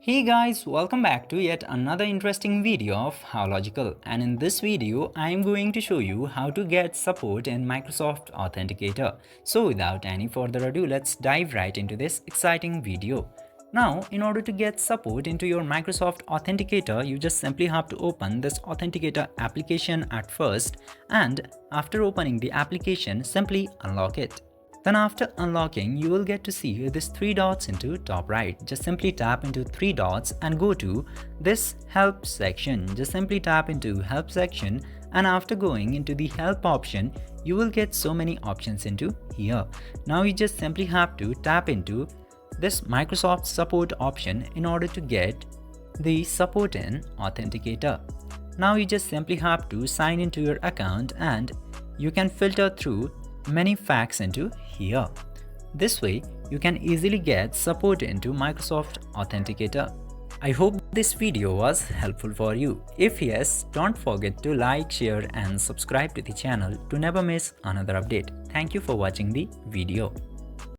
Hey guys, welcome back to yet another interesting video of How Logical, and in this video I am going to show you how to get support in Microsoft Authenticator. So without any further ado, let's dive right into this exciting video. Now, in order to get support into your Microsoft Authenticator, you just simply have to open this Authenticator application at first, and after opening the application, simply unlock it. Then after unlocking, you will get to see this three dots into top right. Just simply tap into three dots and go to this help section. Just simply tap into help section, and after going into the help option, you will get so many options into here. Now you just simply have to tap into this Microsoft support option in order to get the support in Authenticator. Now you just simply have to sign into your account, and you can filter through many facts into here. This way, you can easily get support into Microsoft Authenticator. I hope this video was helpful for you. If yes, don't forget to like, share and subscribe to the channel to never miss another update. Thank you for watching the video.